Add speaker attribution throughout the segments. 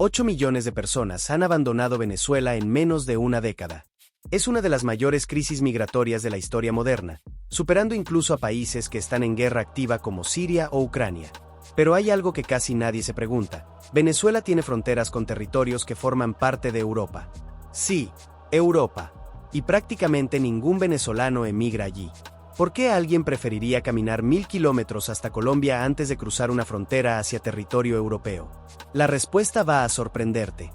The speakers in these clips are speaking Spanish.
Speaker 1: 8 millones de personas han abandonado Venezuela en menos de una década. Es una de las mayores crisis migratorias de la historia moderna, superando incluso a países que están en guerra activa como Siria o Ucrania. Pero hay algo que casi nadie se pregunta. Venezuela tiene fronteras con territorios que forman parte de Europa. Sí, Europa. Y prácticamente ningún venezolano emigra allí. ¿Por qué alguien preferiría caminar 1000 kilómetros hasta Colombia antes de cruzar una frontera hacia territorio europeo? La respuesta va a sorprenderte.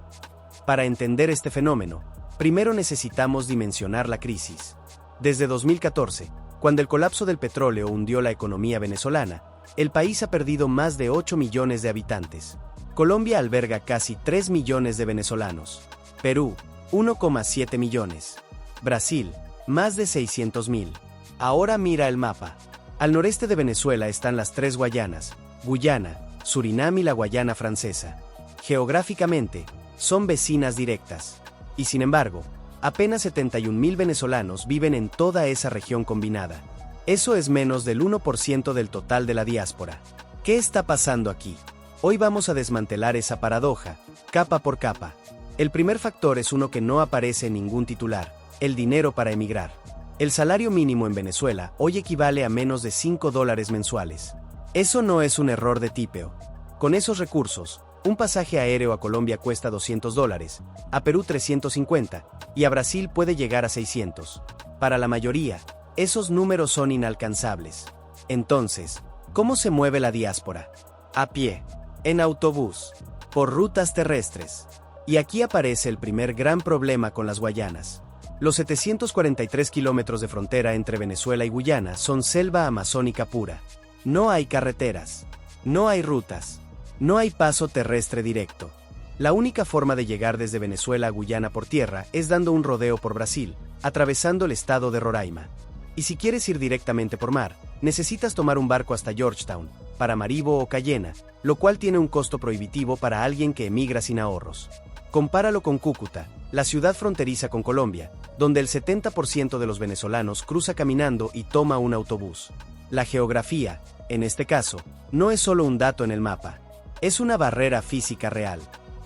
Speaker 1: Para entender este fenómeno, primero necesitamos dimensionar la crisis. Desde 2014, cuando el colapso del petróleo hundió la economía venezolana, el país ha perdido más de 8 millones de habitantes. Colombia alberga casi 3 millones de venezolanos. Perú, 1,7 millones. Brasil, más de 600.000. Ahora mira el mapa. Al noreste de Venezuela están las tres Guayanas, Guyana, Surinam y la Guayana Francesa. Geográficamente, son vecinas directas. Y sin embargo, apenas 71.000 venezolanos viven en toda esa región combinada. Eso es menos del 1% del total de la diáspora. ¿Qué está pasando aquí? Hoy vamos a desmantelar esa paradoja, capa por capa. El primer factor es uno que no aparece en ningún titular: el dinero para emigrar. El salario mínimo en Venezuela hoy equivale a menos de $5 mensuales. Eso no es un error de tipeo. Con esos recursos, un pasaje aéreo a Colombia cuesta $200, a Perú 350 y a Brasil puede llegar a 600. Para la mayoría, esos números son inalcanzables. Entonces, ¿cómo se mueve la diáspora? A pie, en autobús, por rutas terrestres. Y aquí aparece el primer gran problema con las Guayanas. Los 743 kilómetros de frontera entre Venezuela y Guyana son selva amazónica pura. No hay carreteras, no hay rutas, no hay paso terrestre directo. La única forma de llegar desde Venezuela a Guyana por tierra es dando un rodeo por Brasil, atravesando el estado de Roraima. Y si quieres ir directamente por mar, necesitas tomar un barco hasta Georgetown, Paramaribo o Cayena, lo cual tiene un costo prohibitivo para alguien que emigra sin ahorros. Compáralo con Cúcuta, la ciudad fronteriza con Colombia, donde el 70% de los venezolanos cruza caminando y toma un autobús. La geografía, en este caso, no es solo un dato en el mapa, es una barrera física real.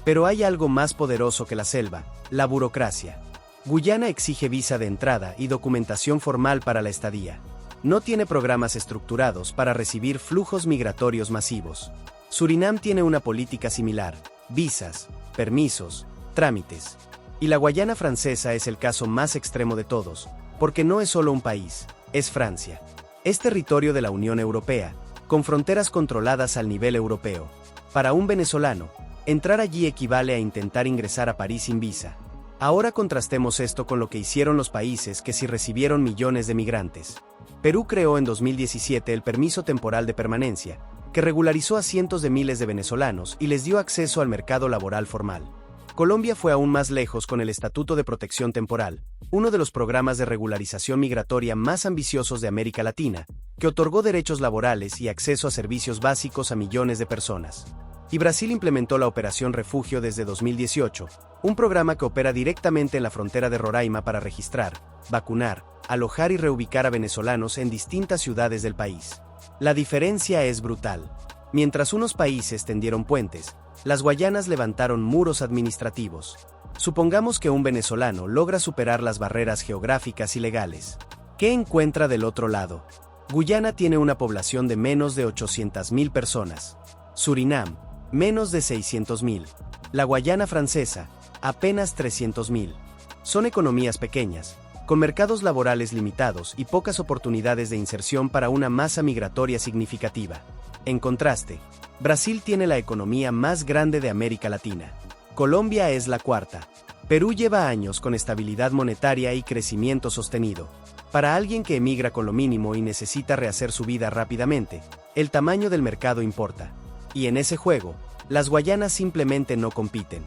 Speaker 1: Pero hay algo más poderoso que la selva: la burocracia. Guyana exige visa de entrada y documentación formal para la estadía. No tiene programas estructurados para recibir flujos migratorios masivos. Surinam tiene una política similar: visas, permisos, trámites. Y la Guayana Francesa es el caso más extremo de todos, porque no es solo un país, es Francia. Es territorio de la Unión Europea, con fronteras controladas al nivel europeo. Para un venezolano, entrar allí equivale a intentar ingresar a París sin visa. Ahora contrastemos esto con lo que hicieron los países que sí recibieron millones de migrantes. Perú creó en 2017 el permiso temporal de permanencia, que regularizó a cientos de miles de venezolanos y les dio acceso al mercado laboral formal. Colombia fue aún más lejos con el Estatuto de Protección Temporal, uno de los programas de regularización migratoria más ambiciosos de América Latina, que otorgó derechos laborales y acceso a servicios básicos a millones de personas. Y Brasil implementó la Operación Refugio desde 2018, un programa que opera directamente en la frontera de Roraima para registrar, vacunar, alojar y reubicar a venezolanos en distintas ciudades del país. La diferencia es brutal. Mientras unos países tendieron puentes, las Guayanas levantaron muros administrativos. Supongamos que un venezolano logra superar las barreras geográficas y legales. ¿Qué encuentra del otro lado? Guyana tiene una población de menos de 800.000 personas. Surinam, menos de 600.000. La Guayana Francesa, apenas 300.000. Son economías pequeñas, con mercados laborales limitados y pocas oportunidades de inserción para una masa migratoria significativa. En contraste, Brasil tiene la economía más grande de América Latina. Colombia es la cuarta. Perú lleva años con estabilidad monetaria y crecimiento sostenido. Para alguien que emigra con lo mínimo y necesita rehacer su vida rápidamente, el tamaño del mercado importa. Y en ese juego, las Guayanas simplemente no compiten.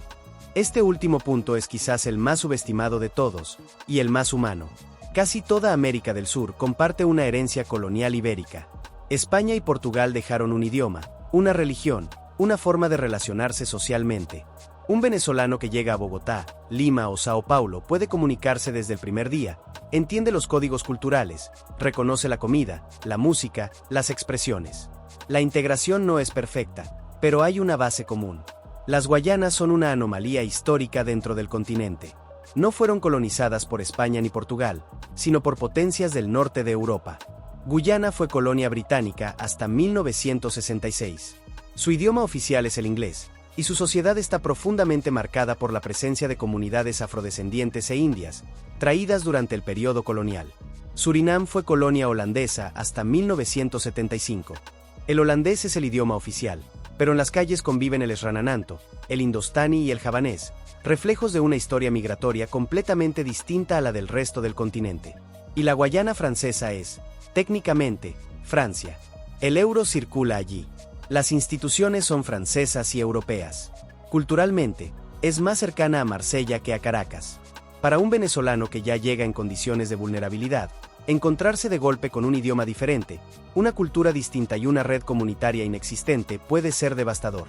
Speaker 1: Este último punto es quizás el más subestimado de todos, y el más humano. Casi toda América del Sur comparte una herencia colonial ibérica. España y Portugal dejaron un idioma, una religión, una forma de relacionarse socialmente. Un venezolano que llega a Bogotá, Lima o Sao Paulo puede comunicarse desde el primer día, entiende los códigos culturales, reconoce la comida, la música, las expresiones. La integración no es perfecta, pero hay una base común. Las Guayanas son una anomalía histórica dentro del continente. No fueron colonizadas por España ni Portugal, sino por potencias del norte de Europa. Guyana fue colonia británica hasta 1966. Su idioma oficial es el inglés, y su sociedad está profundamente marcada por la presencia de comunidades afrodescendientes e indias, traídas durante el periodo colonial. Surinam fue colonia holandesa hasta 1975. El holandés es el idioma oficial, pero en las calles conviven el sranananto, el indostani y el javanés, reflejos de una historia migratoria completamente distinta a la del resto del continente. Y la Guayana francesa es, técnicamente, Francia. El euro circula allí. Las instituciones son francesas y europeas. Culturalmente, es más cercana a Marsella que a Caracas. Para un venezolano que ya llega en condiciones de vulnerabilidad, encontrarse de golpe con un idioma diferente, una cultura distinta y una red comunitaria inexistente puede ser devastador.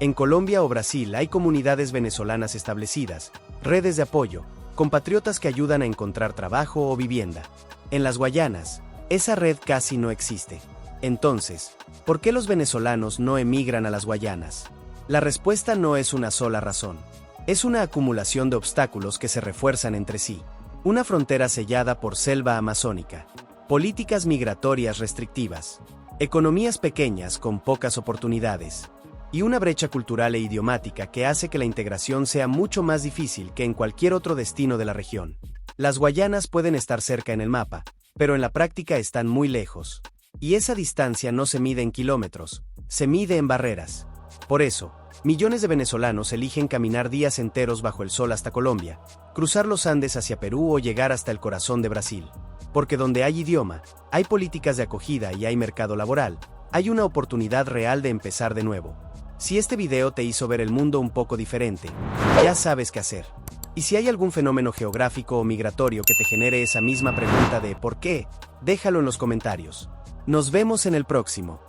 Speaker 1: En Colombia o Brasil hay comunidades venezolanas establecidas, redes de apoyo, compatriotas que ayudan a encontrar trabajo o vivienda. En las Guayanas, esa red casi no existe. Entonces, ¿por qué los venezolanos no emigran a las Guayanas? La respuesta no es una sola razón. Es una acumulación de obstáculos que se refuerzan entre sí. Una frontera sellada por selva amazónica, políticas migratorias restrictivas, economías pequeñas con pocas oportunidades, y una brecha cultural e idiomática que hace que la integración sea mucho más difícil que en cualquier otro destino de la región. Las Guayanas pueden estar cerca en el mapa, pero en la práctica están muy lejos. Y esa distancia no se mide en kilómetros, se mide en barreras. Por eso, millones de venezolanos eligen caminar días enteros bajo el sol hasta Colombia, cruzar los Andes hacia Perú o llegar hasta el corazón de Brasil. Porque donde hay idioma, hay políticas de acogida y hay mercado laboral, hay una oportunidad real de empezar de nuevo. Si este video te hizo ver el mundo un poco diferente, ya sabes qué hacer. Y si hay algún fenómeno geográfico o migratorio que te genere esa misma pregunta de ¿por qué? Déjalo en los comentarios. Nos vemos en el próximo.